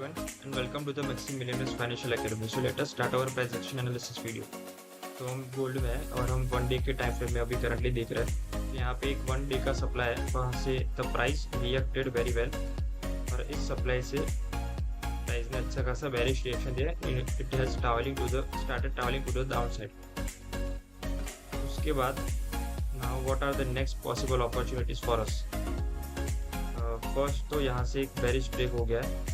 everyone, and welcome to the Maxim Millionaires Financial Academy. So let us start our price action analysis video. तो हम gold में है और हम 1 day के टाइम फ्रेम में अभी करंटली देख रहे हैं। यहाँ पे एक 1 डे का सप्लाई है, वहाँ से the price reacted very well और इस सप्लाई से प्राइस ने अच्छा खासा बेरिश रिएक्शन दिया। It has started travelling to the downside. उसके बाद now what are the next possible opportunities for us. First तो यहाँ से एक बेरिश ब्रेक हो गया है।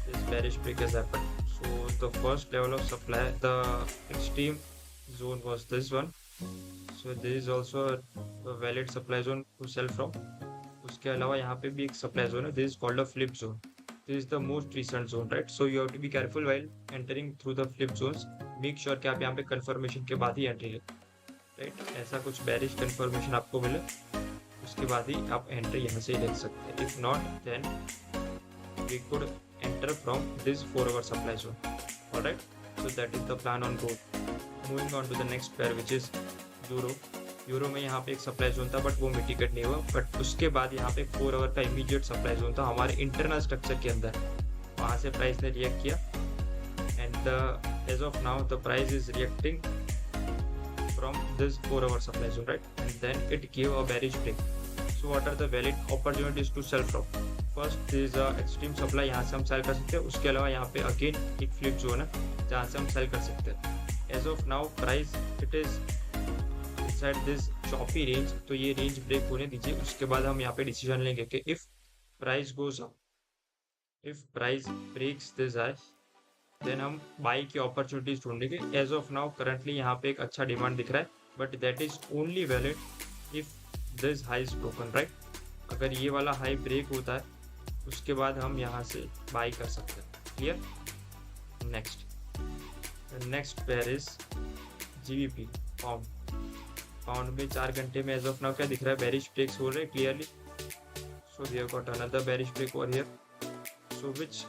This bearish break has happened. So the first level of supply, the extreme zone was this one. So this is also a valid supply zone to sell from. उसके अलावा यहाँ पे भी एक supply zone है. This is called a flip zone. This is the most recent zone, right? So you have to be careful while entering through the flip zones. Make sure कि आप यहाँ पे confirmation के बाद ही entry लें. Right ऐसा कुछ बेरिश कंफर्मेशन आपको मिले उसके बाद ही आप एंट्री यहाँ से ले सकते हैं। If not then we could enter from this 4 hour supply zone. Alright, so that is the plan on gold. Moving on to the next pair which is euro में यहाँ पे एक सप्लाई जोन था बट वो mitigate नहीं हुआ। But उसके बाद यहाँ पे 4 आवर का इमीडिएट सप्लाई जोन था हमारे इंटरनल स्ट्रक्चर के अंदर। वहाँ से प्राइस ने रिएक्ट किया and as of now the price is reacting from this 4 hour supply zone, right? And then it gave a bearish break. So what are the valid opportunities to sell from? First, there is a extreme supply, यहाँ से हम cell कर सकते हैं। उसके अलावा यहाँ पे अगेन एक फ्लिप जोन है जहाँ से हम सेल कर सकते हैं। As of now, price it is inside this choppy range, तो ये रेंज ब्रेक होने दीजिए। उसके बाद हम यहाँ पे डिसीजन लेंगे कि if price goes up, if price breaks this high, then हम बाई की अपॉर्चुनिटीज ढूंढेंगे। एज ऑफ नाउ करंटली यहाँ पे एक अच्छा डिमांड दिख रहा है but that is only valid if this high is broken, right? अगर ये वाला हाई ब्रेक होता है उसके बाद हम यहाँ से बाई कर सकते हैं। Clear? Next pair is GBP pound में 4 घंटे में एज ऑफ नाउ क्या दिख रहा है? बेरिश ब्रेक्स हो रहे हैं clearly. So we have got another bearish break over here. So which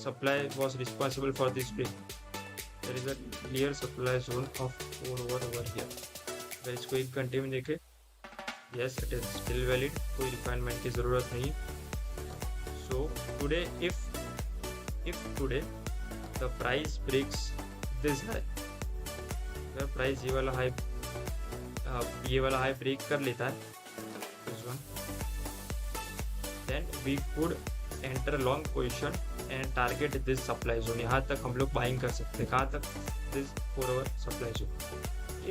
supply was responsible for this break? There is a clear supply zone of 4 over here. अगर इसको 1 घंटे में देखें, yes it is still valid, कोई refinement की ज़रूरत नहीं। So today if today the price breaks this high, अगर प्राइस ये वाला हाई ब्रेक कर लेता है this one, then we could enter long position and target this supply zone। यहाँ तक हम लोग बाइंग कर सकते हैं। कहाँ तक? this 4 hour supply zone।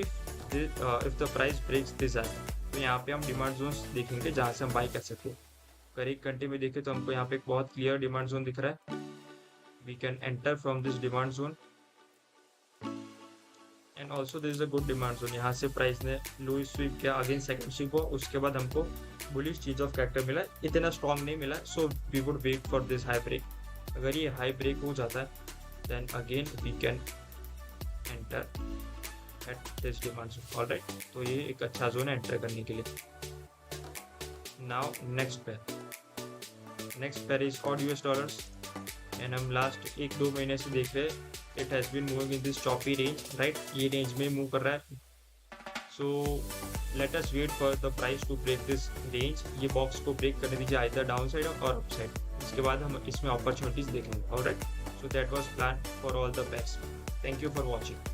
if the price breaks this high, तो यहाँ पे हम डिमांड जोन्स देखेंगे जहाँ से हम बाई कर सकते हैं। अगर 1 घंटे में देखें तो हमको यहाँ पे एक बहुत क्लियर डिमांड जोन दिख रहा है। we can enter from this demand zone and also there is a good demand zone। यहाँ से प्राइस ने लो स्वीप किया, अगेन सेकंड स्वीप हुआ, उसके बाद हमको बुलिश चीज ऑफ कैरेक्टर मिला, इतना स्ट्रॉन्ग नहीं मिला। So we would wait for this high break. अगर ये हाई ब्रेक हो जाता है then again we can enter at this demand zone. Alright, तो ये एक अच्छा जोन है एंटर करने के लिए। Now next pair is AUD US dollars and हम लास्ट 1-2 महीने से देख रहे हैं it has been moving in this choppy range, right? ये रेंज में मूव कर रहा है। So let us wait for the price to break this range. ये बॉक्स को ब्रेक करने दीजिए आइदर डाउन साइड और अप साइड। इसके बाद हम इसमें अपॉर्चुनिटीज देखेंगे। Alright, so that was plan for all the pairs. Thank you for watching.